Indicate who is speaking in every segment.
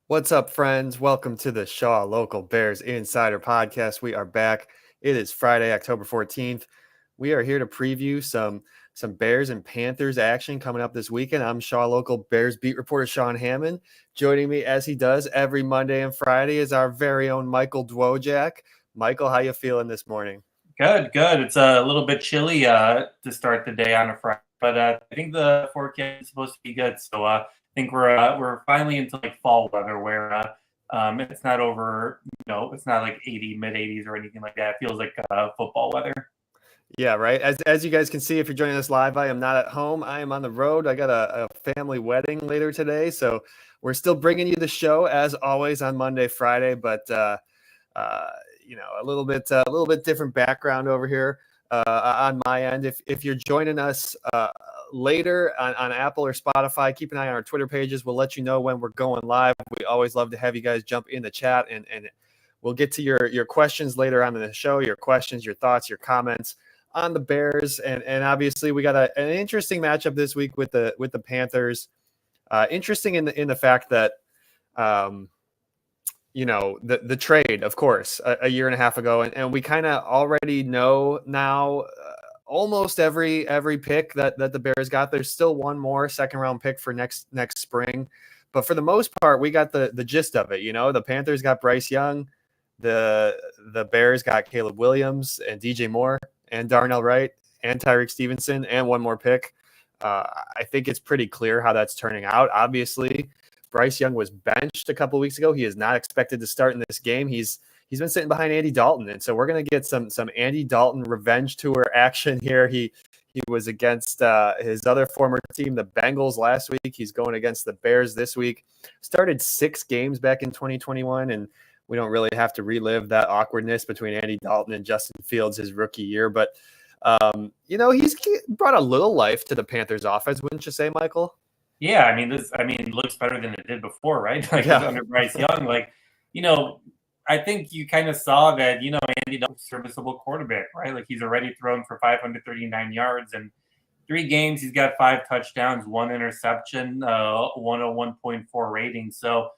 Speaker 1: What's up, friends? Welcome to the Shaw Local Bears Insider Podcast. We are back. It is Friday, October 14th. We are here to preview some Bears and Panthers action coming up this weekend. I'm Shaw Local Bears beat reporter Sean Hammond. Joining me as he does every Monday and Friday is our very own Michael Dwojak. Michael, how you feeling this morning?
Speaker 2: Good, good. It's a little bit chilly to start the day on a Friday, but I think the forecast is supposed to be good. So I think we're finally into like fall weather where it's not over, it's not like 80, mid 80s or anything like that. It feels like football weather.
Speaker 1: Yeah, right. As you guys can see, if you're joining us live, I am not at home. I am on the road. I got a family wedding later today, so we're still bringing you the show as always on Monday, Friday, but a little bit different background over here on my end. If you're joining us later on Apple or Spotify, keep an eye on our Twitter pages. We'll let you know when we're going live. We always love to have you guys jump in the chat, and we'll get to your questions later on in the show. Your questions, your thoughts, your comments on the Bears, and obviously we got an interesting matchup this week with the Panthers. Interesting in the fact that the trade, of course, a year and a half ago, and we kind of already know now almost every pick that the Bears got. There's still one more second round pick for next spring, but for the most part, we got the gist of it. The Panthers got Bryce Young, the Bears got Caleb Williams and DJ Moore and Darnell Wright and Tyreek Stevenson and one more pick. I think it's pretty clear how that's turning out. Obviously, Bryce Young was benched a couple of weeks ago. He is not expected to start in this game. He's been sitting behind Andy Dalton, and so we're going to get some Andy Dalton revenge tour action here. He was against his other former team, the Bengals, last week. He's going against the Bears this week. Started 6 games back in 2021, and we don't really have to that awkwardness between Andy Dalton and Justin Fields his rookie year. But, he's brought a little life to the Panthers offense, wouldn't you say, Michael?
Speaker 2: Yeah, it looks better than it did before, right? Like under Bryce Young, I think you kind of saw that, Andy Dalton's a serviceable quarterback, right? Like he's already thrown for 539 yards and 3 games. He's got 5 touchdowns, 1 interception, 101.4 rating. So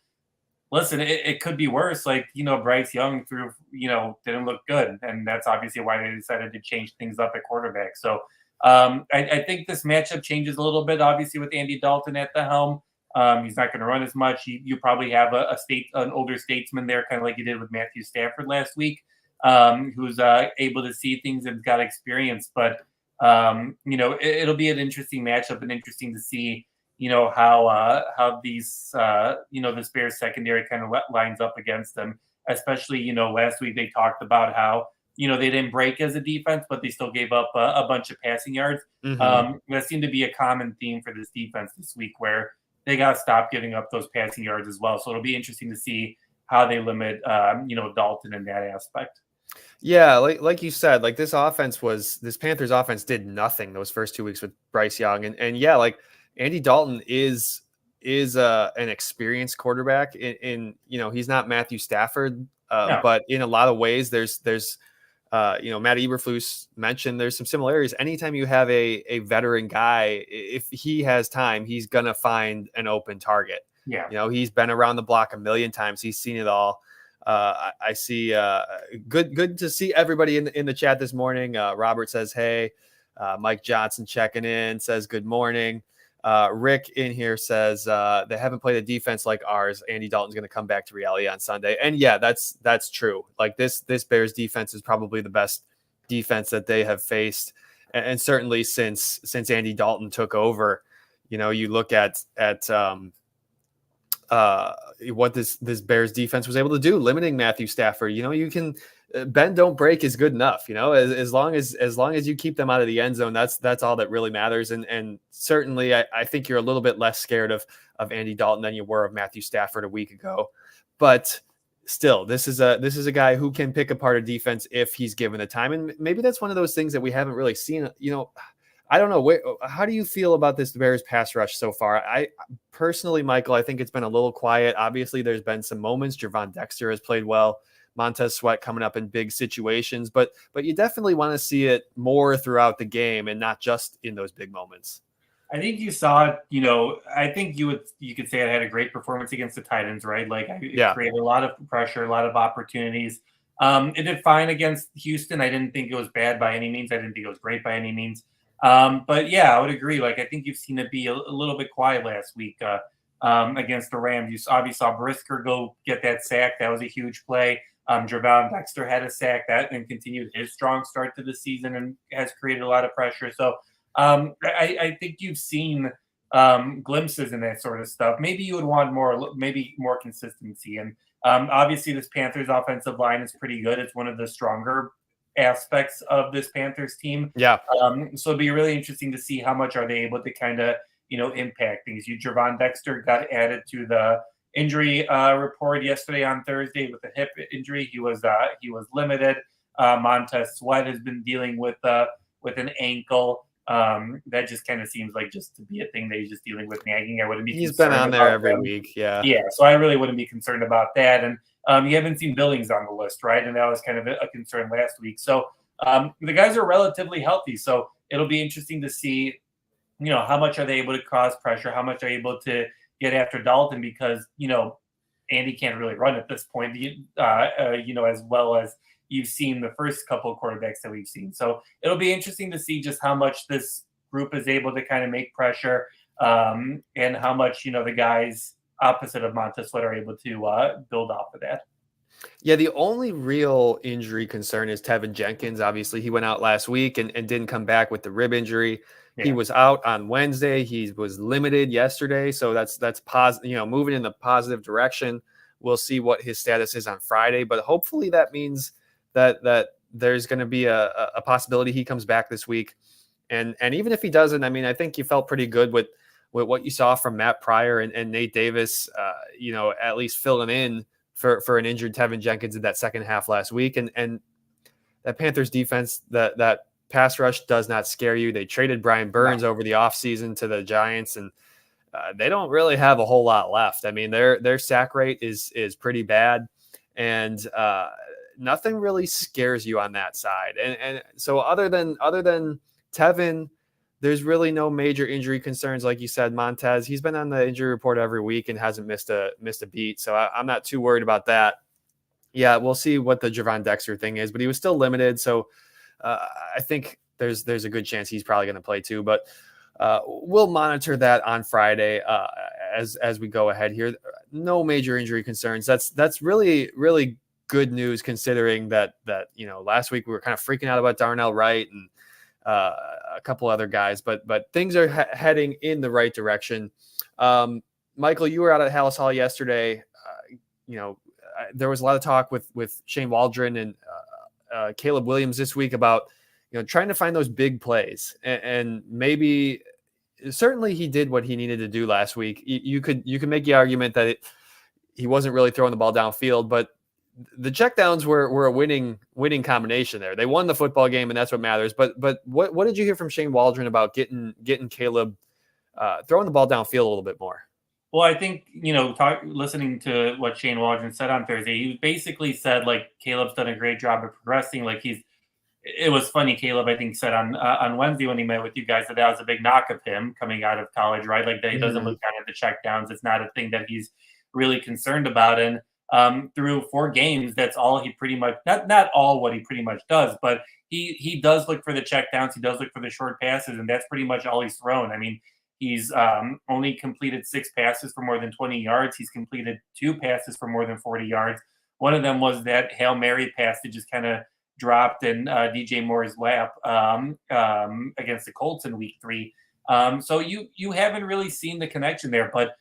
Speaker 2: listen, it could be worse. Like, Bryce Young didn't look good. And that's obviously why they decided to change things up at quarterback. So I think this matchup changes a little bit, obviously, with Andy Dalton at the helm. He's not going to run as much. You probably have an older statesman there, kind of like you did with Matthew Stafford last week, who's able to see things and got experience. But, it'll be an interesting matchup and interesting to see, how these, this Bears secondary kind of lines up against them. Especially, last week they talked about how, they didn't break as a defense, but they still gave up a bunch of passing yards.
Speaker 1: Mm-hmm.
Speaker 2: That seemed to be a common theme for this defense this week, where they got to stop giving up those passing yards as well. So it'll be interesting to see how they limit, Dalton in that aspect.
Speaker 1: Yeah, like you said, like this Panthers offense did nothing those first 2 weeks with Bryce Young, and yeah, like Andy Dalton is an experienced quarterback. He's not Matthew Stafford,
Speaker 2: No.
Speaker 1: but in a lot of ways, there's Matt Eberflus mentioned there's some similarities. Anytime you have a veteran guy, if he has time, he's gonna find an open target.
Speaker 2: Yeah.
Speaker 1: He's been around the block a million times. He's seen it all. I see. Good to see everybody in the chat this morning. Robert says, "Hey." Mike Johnson checking in says, "Good morning." Rick in here says they haven't played a defense like ours. Andy Dalton's going to come back to reality on Sunday, and yeah, that's true. Like this Bears defense is probably the best defense that they have faced, and certainly since Andy Dalton took over. You look at what this Bears defense was able to do, limiting Matthew Stafford. You can bend don't break is good enough. As long as you keep them out of the end zone, that's all that really matters. And certainly, I think you're a little bit less scared of Andy Dalton than you were of Matthew Stafford a week ago. But still, this is a guy who can pick apart a defense if he's given the time. And maybe that's one of those things that we haven't really seen. I don't know. How do you feel about this Bears pass rush so far? I personally, Michael, I think it's been a little quiet. Obviously, there's been some moments. Javon Dexter has played well. Montez Sweat coming up in big situations, but you definitely want to see it more throughout the game and not just in those big moments.
Speaker 2: I think you saw it, I think you could say it had a great performance against the Titans, right? Like it created a lot of pressure, a lot of opportunities. It did fine against Houston. I didn't think it was bad by any means. I didn't think it was great by any means. But yeah, I would agree. Like I think you've seen it be a little bit quiet last week against the Rams. You obviously saw Brisker go get that sack. That was a huge play. Javon Dexter had a sack that and continued his strong start to the season and has created a lot of pressure. So I think you've seen glimpses in that sort of stuff. Maybe you would want maybe more consistency. And obviously, this Panthers offensive line is pretty good. It's one of the stronger aspects of this Panthers team.
Speaker 1: Yeah.
Speaker 2: So it'd be really interesting to see how much are they able to kind of impact things. Javon Dexter got added to the injury report yesterday on Thursday with a hip injury. He was limited. Montez Sweat has been dealing with an ankle. That just kind of seems like just to be a thing that he's just dealing with nagging. I wouldn't be.
Speaker 1: He's been on there every week. Yeah.
Speaker 2: Yeah. So I really wouldn't be concerned about that. And you haven't seen Billings on the list, right? And that was kind of a concern last week. So the guys are relatively healthy. So it'll be interesting to see, how much are they able to cause pressure? How much are they able to get after Dalton? Because, Andy can't really run at this point, as well as you've seen the first couple of quarterbacks that we've seen. So it'll be interesting to see just how much this group is able to kind of make pressure and how much, the guys opposite of Montez Sweat are able to build off of that.
Speaker 1: Yeah, the only real injury concern is Tevin Jenkins. Obviously, he went out last week and didn't come back with the rib injury. Yeah. He was out on Wednesday. He was limited yesterday. So that's positive, moving in the positive direction. We'll see what his status is on Friday, but hopefully that means that there's going to be a possibility he comes back this week. And even if he doesn't, I mean, I think you felt pretty good with what you saw from Matt Pryor and Nate Davis, at least filling in for an injured Tevin Jenkins in that second half last week. And that Panthers defense, that pass rush does not scare you. They traded Brian Burns over the offseason to the Giants, and they don't really have a whole lot left. I mean, their sack rate is pretty bad, and nothing really scares you on that side. And so other than Tevin, there's really no major injury concerns. Like you said, Montez, he's been on the injury report every week and hasn't missed a beat. So I'm not too worried about that. Yeah, we'll see what the Javon Dexter thing is, but he was still limited. So I think there's a good chance he's probably going to play too, but we'll monitor that on Friday as we go ahead here. No major injury concerns. That's really, really good news considering that last week we were kind of freaking out about Darnell Wright and a couple other guys, but things are heading in the right direction. Michael, you were out at Hallis Hall yesterday. There was a lot of talk with Shane Waldron and Caleb Williams this week about trying to find those big plays, and maybe certainly he did what he needed to do last week. You could make the argument that he wasn't really throwing the ball downfield, but the checkdowns were a winning combination there. They won the football game, and that's what matters. But what did you hear from Shane Waldron about getting Caleb throwing the ball downfield a little bit more?
Speaker 2: Well, I think, listening to what Shane Waldron said on Thursday, he basically said, like, Caleb's done a great job of progressing. Like, it was funny, Caleb, I think, said on Wednesday when he met with you guys that was a big knock of him coming out of college, right? Like, that he doesn't look down at the checkdowns. It's not a thing that he's really concerned about. And through 4 games, that's all he pretty much, not all what he pretty much does, but he does look for the checkdowns. He does look for the short passes, and that's pretty much all he's thrown. I mean, he's only completed 6 passes for more than 20 yards. He's completed 2 passes for more than 40 yards. One of them was that Hail Mary pass that just kind of dropped in DJ Moore's lap against the Colts in week 3. So you haven't really seen the connection there, but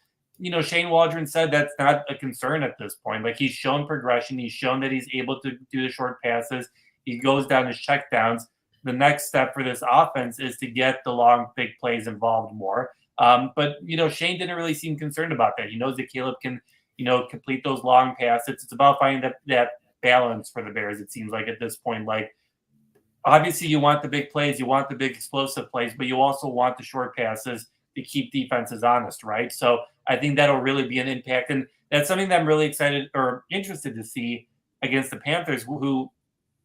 Speaker 2: Shane Waldron said that's not a concern at this point. Like, he's shown progression. He's shown that he's able to do the short passes. He goes down his checkdowns. The next step for this offense is to get the long, big plays involved more. But Shane didn't really seem concerned about that. He knows that Caleb can, complete those long passes. It's about finding that balance for the Bears, it seems like, at this point. Like, obviously you want the big plays, you want the big explosive plays, but you also want the short passes to keep defenses honest, right? So I think that'll really be an impact. And that's something that I'm really excited or interested to see against the Panthers, who,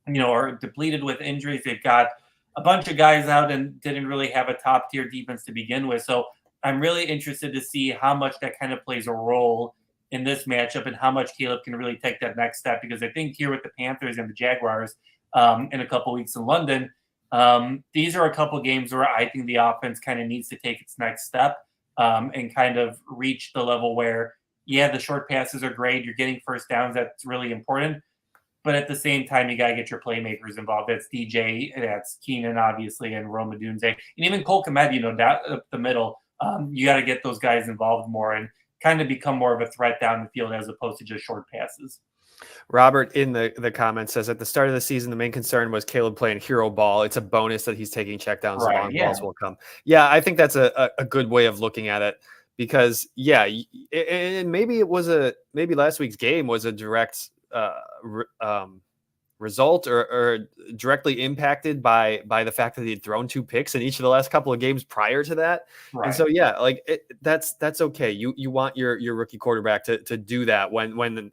Speaker 2: are depleted with injuries. They've got a bunch of guys out and didn't really have a top tier defense to begin with. So I'm really interested to see how much that kind of plays a role in this matchup and how much Caleb can really take that next step. Because I think here with the Panthers and the Jaguars in a couple weeks in London, these are a couple games where I think the offense kind of needs to take its next step and kind of reach the level where, yeah, the short passes are great. You're getting first downs. That's really important. But at the same time, you got to get your playmakers involved. That's DJ, that's Keenan, obviously, and Roma Dunze. And even Cole Kmet, down up the middle. You got to get those guys involved more and kind of become more of a threat down the field as opposed to just short passes.
Speaker 1: Robert in the comments says, at the start of the season, the main concern was Caleb playing hero ball. It's a bonus that he's taking checkdowns. Right, long balls will come. Yeah, I think that's a good way of looking at it because, yeah, and maybe maybe last week's game was a direct result or directly impacted by the fact that he'd thrown 2 picks in each of the last couple of games prior to that. Right. And so, yeah, like that's okay. You want your rookie quarterback to do that when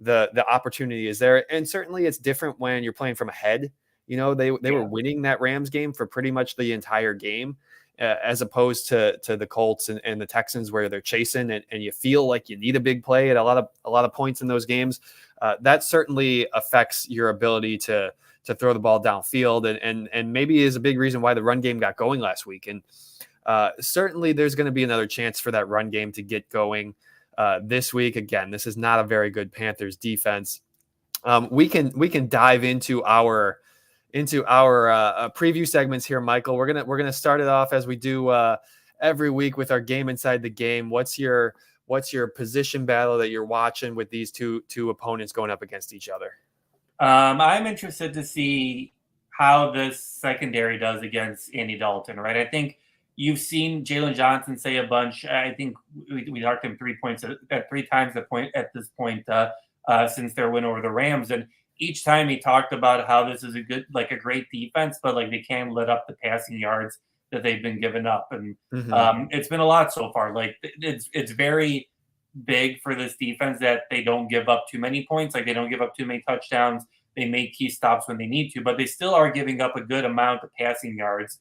Speaker 1: the opportunity is there. And certainly it's different when you're playing from ahead. They were winning that Rams game for pretty much the entire game, as opposed to the Colts and the Texans where they're chasing and you feel like you need a big play at a lot of points in those games. That certainly affects your ability to throw the ball downfield and maybe is a big reason why the run game got going last week. And certainly there's going to be another chance for that run game to get going this week. Again, this is not a very good Panthers defense. We can dive into our preview segments here, Michael. We're gonna start it off as we do every week with our game inside the game. What's your position battle that you're watching with these two opponents going up against each other?
Speaker 2: I'm interested to see how this secondary does against Andy Dalton. Right, I think you've seen Jalen Johnson say a bunch. I think we marked him 3 points at 3 times at this point since their win over the Rams, and each time he talked about how this is a great defense, but like they can't let up the passing yards that they've been giving up, and it's been a lot so far. Like it's very big for this defense that they don't give up too many points, like they don't give up too many touchdowns. They make key stops when they need to, but they still are giving up a good amount of passing yards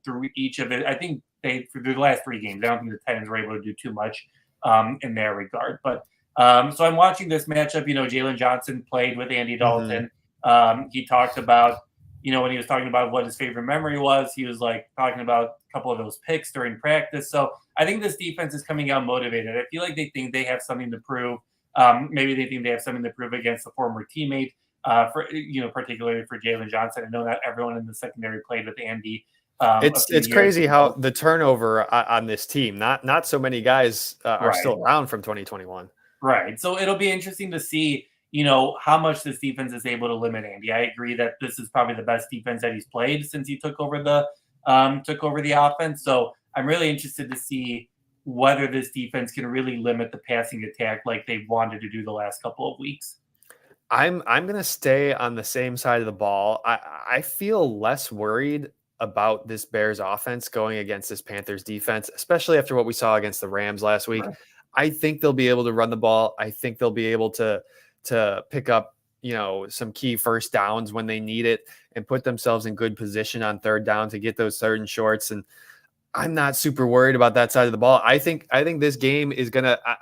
Speaker 2: through each of it. I think for the last 3 games, I don't think the Titans were able to do too much in their regard. But so I'm watching this matchup. Jalen Johnson played with Andy Dalton. He talked about, when he was talking about what his favorite memory was, he was like talking about a couple of those picks during practice. So I think this defense is coming out motivated. I feel like they think they have something to prove. Maybe they think they have something to prove against a former teammate. Particularly for Jalen Johnson. I know not everyone in the secondary played with Andy.
Speaker 1: It's crazy how the turnover on this team. Not so many guys are still around from 2021.
Speaker 2: Right. So it'll be interesting to see, how much this defense is able to limit Andy. I agree that this is probably the best defense that he's played since he took over the offense. So I'm really interested to see whether this defense can really limit the passing attack like they wanted to do the last couple of weeks.
Speaker 1: I'm going to stay on the same side of the ball. I feel less worried about this Bears offense going against this Panthers defense, especially after what we saw against the Rams last week. Right. I think they'll be able to run the ball. I think they'll be able to pick up, some key first downs when they need it and put themselves in good position on third down to get those third and shorts. And I'm not super worried about that side of the ball. I think this game is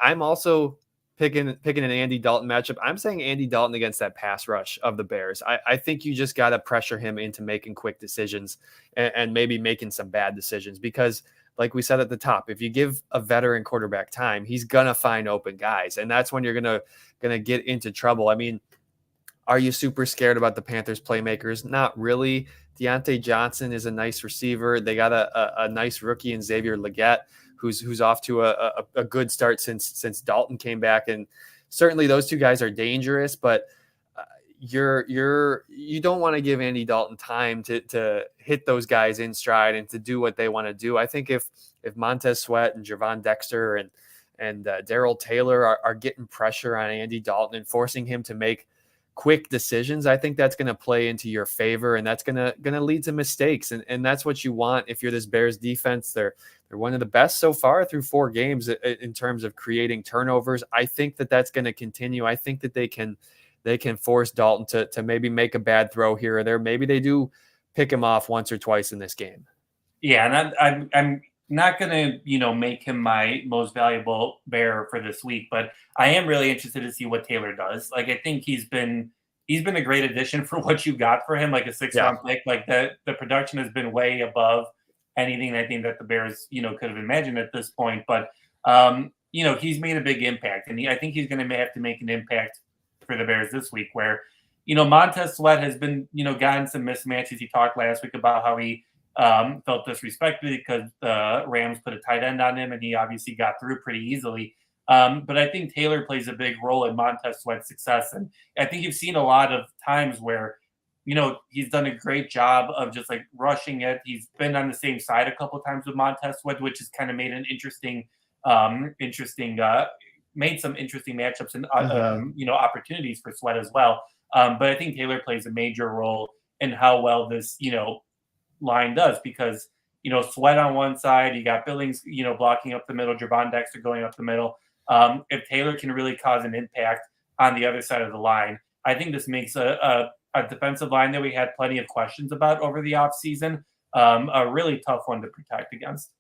Speaker 1: I'm also picking an Andy Dalton matchup. I'm saying Andy Dalton against that pass rush of the Bears. I think you just got to pressure him into making quick decisions and maybe making some bad decisions because, like we said at the top, if you give a veteran quarterback time, he's gonna find open guys, and that's when you're gonna get into trouble. I mean, are you super scared about the Panthers playmakers? Not really. Deontay Johnson is a nice receiver. They got a nice rookie in Xavier Legette, who's off to a good start since Dalton came back, and certainly those two guys are dangerous. But you don't want to give Andy Dalton time to hit those guys in stride and to do what they want to do. I think if Montez Sweat and Javon Dexter and Darrell Taylor are getting pressure on Andy Dalton and forcing him to make quick decisions, I think that's going to play into your favor, and that's going to lead to mistakes. And that's what you want if you're this Bears defense. They're one of the best so far through 4 games in terms of creating turnovers. I think that's going to continue. I think that they can force Dalton to maybe make a bad throw here or there. Maybe they do pick him off once or twice in this game.
Speaker 2: Yeah, and I'm not gonna make him my most valuable bear for this week, but I am really interested to see what Taylor does. Like I think he's been a great addition for what you got for him, like a 6th-round pick. Like the production has been way above anything I think that the Bears could have imagined at this point. But he's made a big impact, and I think he's going to have to make an impact for the Bears this week. Where Montez Sweat has been gotten some mismatches. He talked last week about how he felt disrespected because the Rams put a tight end on him, and he obviously got through pretty easily. But I think Taylor plays a big role in Montez Sweat's success, and I think you've seen a lot of times where he's done a great job of just like rushing it. He's been on the same side a couple of times with Montez Sweat, which has kind of made an made some interesting matchups and opportunities for Sweat as well. But I think Taylor plays a major role in how well this line does, because Sweat on one side, you got Billings blocking up the middle, Javon Dexter going up the middle. If Taylor can really cause an impact on the other side of the line, I think this makes a defensive line that we had plenty of questions about over the offseason a really tough one to protect against.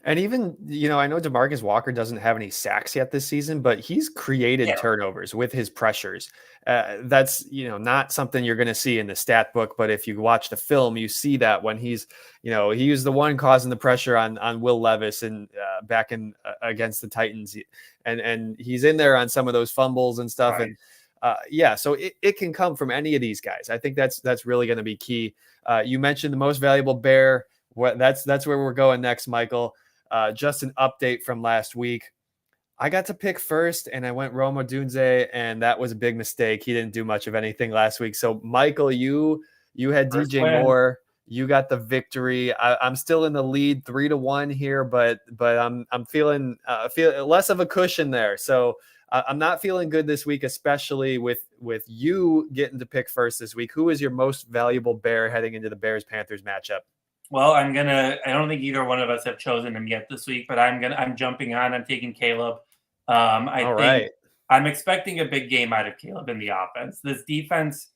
Speaker 1: And even, I know DeMarcus Walker doesn't have any sacks yet this season, but he's created turnovers with his pressures. That's, not something you're going to see in the stat book, but if you watch the film, you see that when he's, he was the one causing the pressure on Will Levis and back in against the Titans. And he's in there on some of those fumbles and stuff. Right. And so it can come from any of these guys. I think that's really going to be key. You mentioned the most valuable bear. That's where we're going next, Michael. Just an update from last week. I got to pick first, and I went Rome Odunze, and that was a big mistake. He didn't do much of anything last week. So, Michael, you had first DJ win. Moore. You got the victory. I'm still in the lead 3-1 here, but I'm feeling less of a cushion there. So I'm not feeling good this week, especially with you getting to pick first this week. Who is your most valuable bear heading into the Bears-Panthers matchup?
Speaker 2: Well, I don't think either one of us have chosen him yet this week, but I'm jumping on. I'm taking Caleb. I'm expecting a big game out of Caleb in the offense. This defense,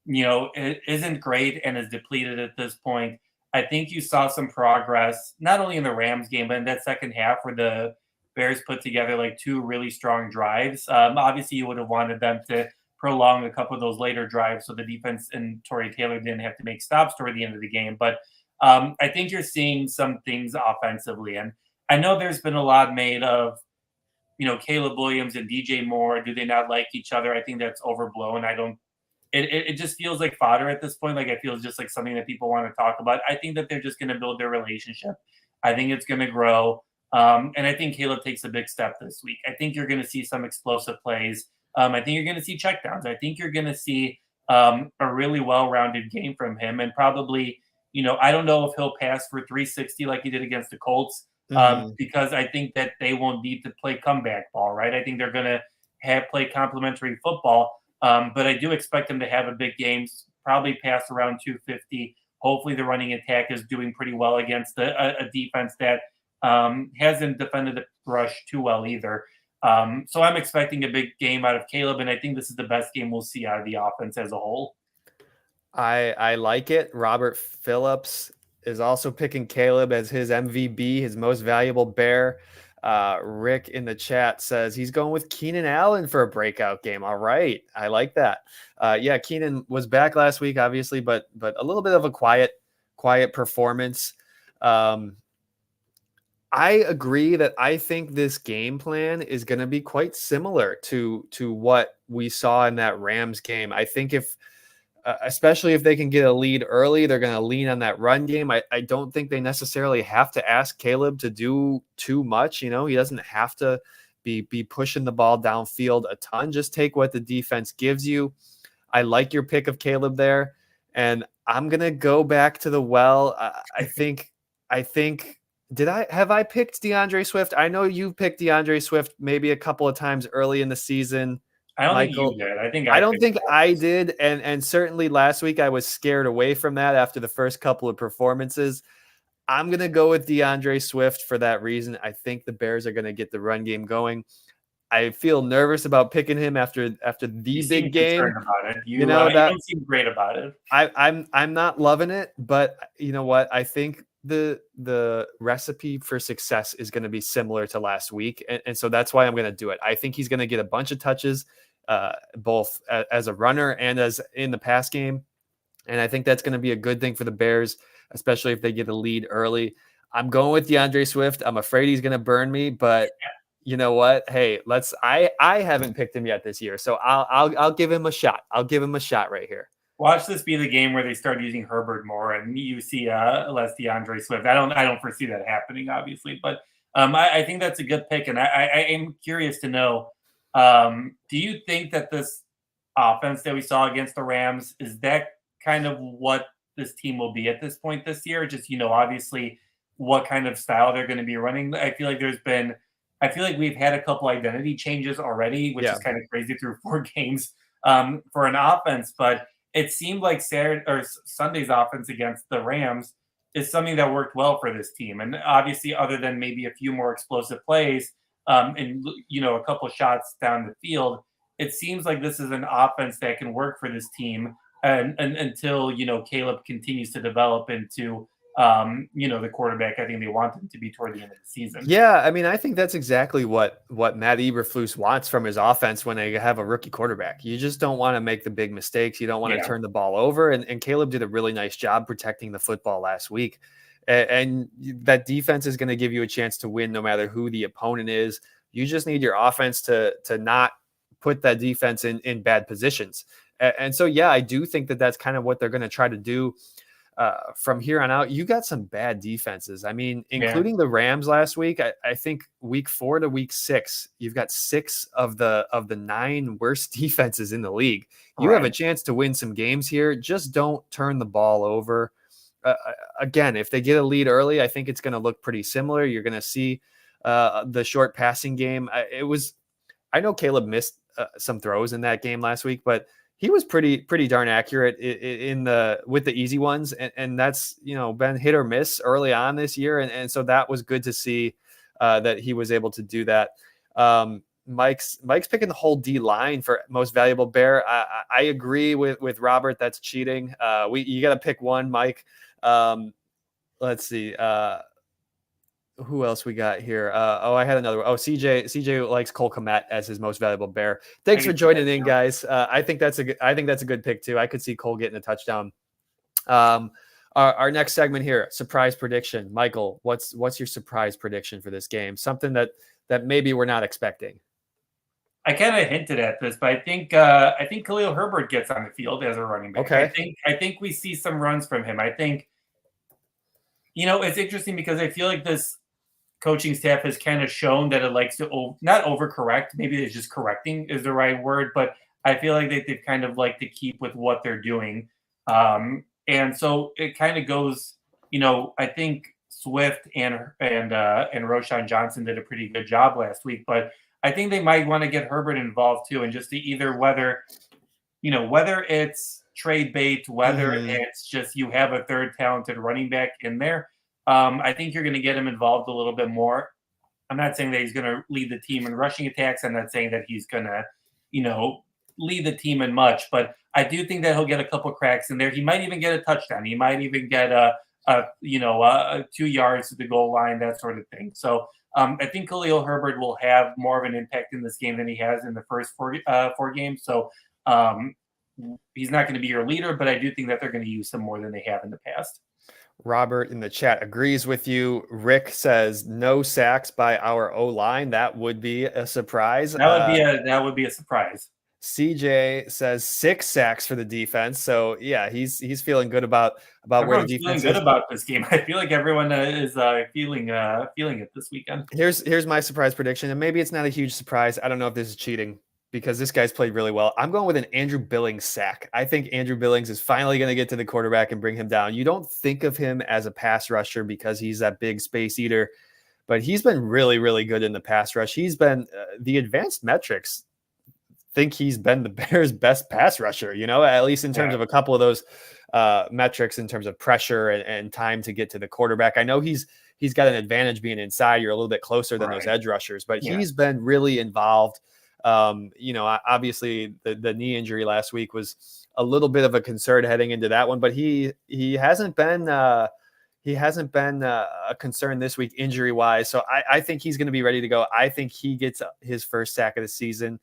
Speaker 2: it isn't great and is depleted at this point. I think you saw some progress, not only in the Rams game, but in that second half where the Bears put together like 2 really strong drives. Obviously, you would have wanted them to prolong a couple of those later drives so the defense and Torrey Taylor didn't have to make stops toward the end of the game. But I think you're seeing some things offensively. And I know there's been a lot made of, Caleb Williams and DJ Moore. Do they not like each other? I think that's overblown. It just feels like fodder at this point. Like it feels just like something that people want to talk about. I think that they're just going to build their relationship. I think it's going to grow. And I think Caleb takes a big step this week. I think you're going to see some explosive plays. I think you're going to see checkdowns. I think you're going to see a really well-rounded game from him, and probably, I don't know if he'll pass for 360 like he did against the Colts, because I think that they won't need to play comeback ball, right? I think they're going to play complementary football, but I do expect him to have a big game, probably pass around 250. Hopefully the running attack is doing pretty well against a defense that hasn't defended the rush too well either. So I'm expecting a big game out of Caleb, and I think this is the best game we'll see out of the offense as a whole.
Speaker 1: I like it. Robert Phillips is also picking Caleb as his MVB, his most valuable bear. Rick in the chat says he's going with Keenan Allen for a breakout game. All right. I like that. Keenan was back last week, obviously, but a little bit of a quiet performance. I agree that I think this game plan is going to be quite similar to what we saw in that Rams game. I think especially if they can get a lead early, they're going to lean on that run game. I don't think they necessarily have to ask Caleb to do too much. He doesn't have to be pushing the ball downfield a ton. Just take what the defense gives you. I like your pick of Caleb there, and I'm going to go back to the well. I think have I picked DeAndre Swift? I know you picked DeAndre Swift maybe a couple of times early in the season.
Speaker 2: I don't think you did.
Speaker 1: I don't think I did. And certainly last week I was scared away from that after the first couple of performances. I'm going to go with DeAndre Swift for that reason. I think the Bears are going to get the run game going. I feel nervous about picking him after the big game.
Speaker 2: About it.
Speaker 1: You know,
Speaker 2: you don't seem great about it.
Speaker 1: I'm not loving it, but you know what? I think the recipe for success is going to be similar to last week, and so that's why I'm going to do it. I think he's going to get a bunch of touches, both as a runner and as in the pass game, and I think that's going to be a good thing for the Bears, especially if they get a lead early. I'm going with DeAndre Swift. I'm afraid he's going to burn me, but you know what? Hey, I haven't picked him yet this year, so I'll give him a shot. I'll give him a shot right here.
Speaker 2: Watch this be the game where they start using Herbert more, and you see less DeAndre Swift. I don't foresee that happening, obviously, but I think that's a good pick, and I am curious to know. Do you think that this offense that we saw against the Rams is that kind of what this team will be at this point this year? Just obviously, what kind of style they're going to be running? I feel like we've had a couple identity changes already, which is kind of crazy through 4 games for an offense, but it seemed like Sunday's offense against the Rams is something that worked well for this team. And obviously, other than maybe a few more explosive plays and a couple shots down the field, it seems like this is an offense that can work for this team and until Caleb continues to develop into the quarterback I think they want him to be toward the end of the season.
Speaker 1: Yeah, I mean, I think that's exactly what Matt Eberflus wants from his offense when they have a rookie quarterback. You just don't want to make the big mistakes. You don't want to turn the ball over. And Caleb did a really nice job protecting the football last week. And that defense is going to give you a chance to win no matter who the opponent is. You just need your offense to not put that defense in bad positions. And so, yeah, I do think that that's kind of what they're going to try to do. From here on out. You got some bad defenses. I mean, including the Rams last week. I think week 4 to week 6, you've got 6 of the 9 worst defenses in the league. You have a chance to win some games here. Just don't turn the ball over. Again, if they get a lead early, I think it's going to look pretty similar. You're going to see the short passing game. I know Caleb missed some throws in that game last week, but he was pretty darn accurate with the easy ones. And that's, been hit or miss early on this year. And so that was good to see that he was able to do that. Mike's picking the whole D line for most valuable Bear. I agree with Robert. That's cheating. You got to pick one, Mike. Let's see. Who else we got here? I had another one. CJ likes Cole Kmet as his most valuable Bear. Thanks for joining in, guys. I think that's a good pick too. I could see Cole getting a touchdown. Our next segment here, surprise prediction. Michael, what's your surprise prediction for this game? Something that maybe we're not expecting.
Speaker 2: I kind of hinted at this, but I think Khalil Herbert gets on the field as a running back.
Speaker 1: Okay.
Speaker 2: I think we see some runs from him. I think it's interesting because I feel like this coaching staff has kind of shown that it likes to not overcorrect. Maybe it's just correcting is the right word, but I feel like they've kind of like to keep with what they're doing. And so it kind of goes, I think Swift and Roschon Johnson did a pretty good job last week, but I think they might want to get Herbert involved too. And just to either whether it's trade bait, whether it's just you have a third talented running back in there, I think you're going to get him involved a little bit more. I'm not saying that he's going to lead the team in rushing attacks. I'm not saying that he's going to, lead the team in much, but I do think that he'll get a couple cracks in there. He might even get a touchdown. He might even get a 2 yards to the goal line, that sort of thing. So I think Khalil Herbert will have more of an impact in this game than he has in the first four games. So he's not going to be your leader, but I do think that they're going to use him more than they have in the past.
Speaker 1: Robert in the chat agrees with you. Rick says no sacks by our O-line. That would be a surprise.
Speaker 2: That would be a surprise.
Speaker 1: CJ says 6 sacks for the defense. So yeah, he's feeling good about where the defense
Speaker 2: feeling good about this game. I feel like everyone is feeling it this weekend.
Speaker 1: Here's my surprise prediction, and maybe it's not a huge surprise. I don't know if this is cheating because this guy's played really well. I'm going with an Andrew Billings sack. I think Andrew Billings is finally going to get to the quarterback and bring him down. You don't think of him as a pass rusher because he's that big space eater, but he's been really, really good in the pass rush. He's been the advanced metrics think he's been the Bears' best pass rusher, at least in terms of a couple of those metrics in terms of pressure and time to get to the quarterback. I know he's he's got an advantage being inside. You're a little bit closer than those edge rushers, but he's been really involved. Obviously the knee injury last week was a little bit of a concern heading into that one, but he hasn't been a concern this week injury wise. So I think he's going to be ready to go. I think he gets his first sack of the season.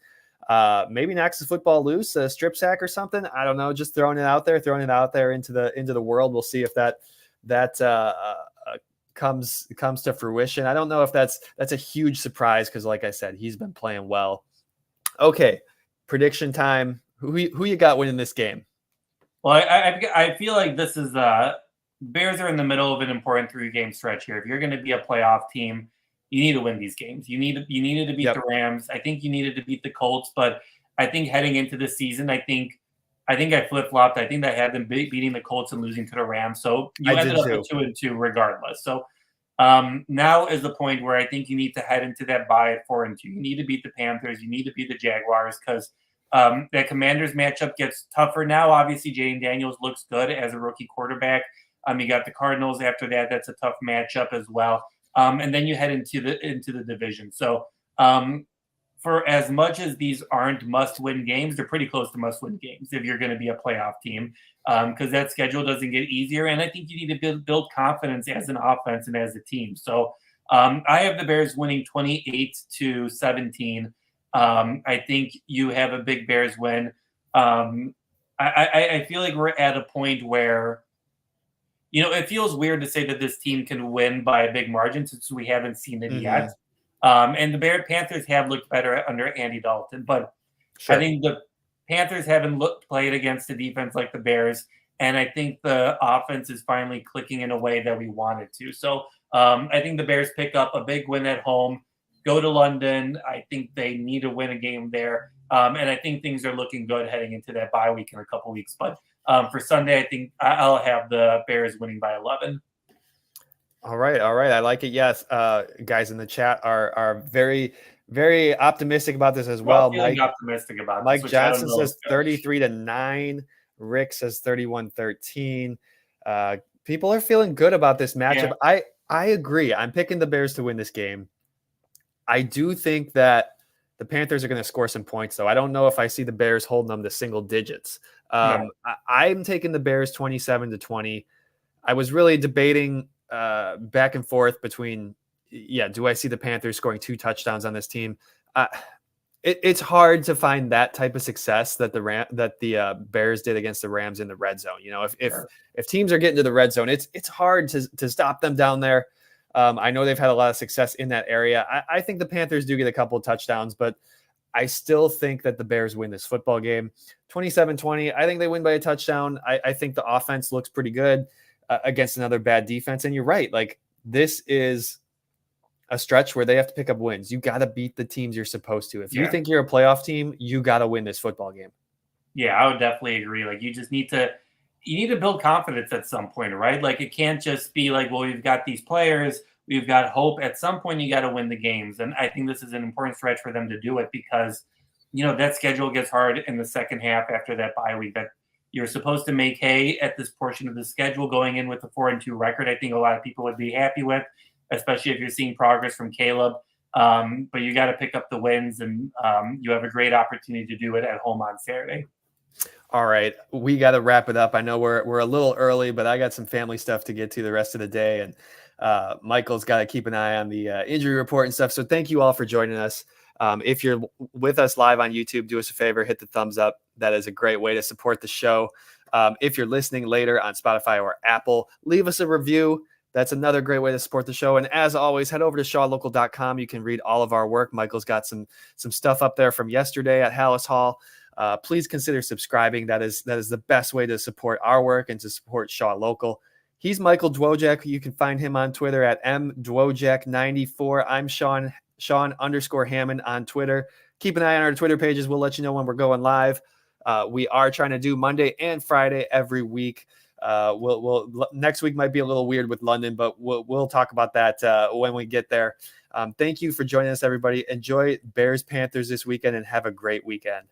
Speaker 1: Maybe knocks the football loose, a strip sack or something. I don't know. Just throwing it out there into the world. We'll see if that comes to fruition. I don't know if that's a huge surprise, because like I said, he's been playing well. Okay, prediction time. Who you got winning this game?
Speaker 2: Well, I feel like this is Bears are in the middle of an important 3-game stretch here. If you're going to be a playoff team, you need to win these games. You needed to beat the Rams. I think you needed to beat the Colts, but I think heading into the season, I think I flip-flopped. I think I had them beating the Colts and losing to the Rams. So you ended up at 2-2 regardless. So now is the point where I think you need to head into that bye at 4-2. You need to beat the Panthers. You need to beat the Jaguars, because that Commanders matchup gets tougher now. Obviously, Jayden Daniels looks good as a rookie quarterback. You got the Cardinals after that. That's a tough matchup as well. And then you head into the division. So for as much as these aren't must-win games, they're pretty close to must-win games if you're going to be a playoff team, because that schedule doesn't get easier. And I think you need to build confidence as an offense and as a team. So I have the Bears winning 28-17. I think you have a big Bears win. I feel like we're at a point where, it feels weird to say that this team can win by a big margin since we haven't seen it yet. And the Panthers have looked better under Andy Dalton, but I think the Panthers haven't played against a defense like the Bears, and I think the offense is finally clicking in a way that we want it to. So I think the Bears pick up a big win at home, go to London. I think they need to win a game there, and I think things are looking good heading into that bye week in a couple weeks. But for Sunday, I think I'll have the Bears winning by 11.
Speaker 1: All right. I like it. Yes. Guys in the chat are very, very optimistic about this as well.
Speaker 2: Optimistic about
Speaker 1: Mike Johnson says 33-9. Rick says 31-13. People are feeling good about this matchup. Yeah. I agree. I'm picking the Bears to win this game. I do think that the Panthers are going to score some points, though. I don't know if I see the Bears holding them to single digits. I'm taking the Bears 27-20. I was really debating back and forth between, do I see the Panthers scoring 2 touchdowns on this team? It's hard to find that type of success that the Bears did against the Rams in the red zone. If teams are getting to the red zone, it's hard to stop them down there. I know they've had a lot of success in that area. I think the Panthers do get a couple of touchdowns, but I still think that the Bears win this football game 27-20. I think they win by a touchdown. I think the offense looks pretty good against another bad defense. And you're right. Like, this is a stretch where they have to pick up wins. You got to beat the teams you're supposed to. If you think you're a playoff team, you got to win this football game.
Speaker 2: Yeah, I would definitely agree. Like, you just need to build confidence at some point, right? Like, it can't just be like, well, we've got these players, we've got hope. At some point, you got to win the games. And I think this is an important stretch for them to do it, because, that schedule gets hard in the second half after that bye week. That you're supposed to make hay at this portion of the schedule going in with a 4-2 record. I think a lot of people would be happy with, especially if you're seeing progress from Caleb. But you got to pick up the wins, and you have a great opportunity to do it at home on Saturday.
Speaker 1: All right, we got to wrap it up. I know we're a little early, but I got some family stuff to get to the rest of the day, and Michael's got to keep an eye on the injury report and stuff. So thank you all for joining us. If you're with us live on YouTube, do us a favor, hit the thumbs up. That is a great way to support the show. If you're listening later on Spotify or Apple, leave us a review. That's another great way to support the show. And as always, head over to shawlocal.com. You can read all of our work. Michael's got some stuff up there from yesterday at Hallis Hall. Please consider subscribing. That is the best way to support our work and to support Shaw Local. He's Michael Dwojak. You can find him on Twitter at mdwojak94. I'm Sean _Hammond on Twitter. Keep an eye on our Twitter pages. We'll let you know when we're going live. We are trying to do Monday and Friday every week. We'll next week might be a little weird with London, but we'll talk about that when we get there. Thank you for joining us, everybody. Enjoy Bears Panthers this weekend and have a great weekend.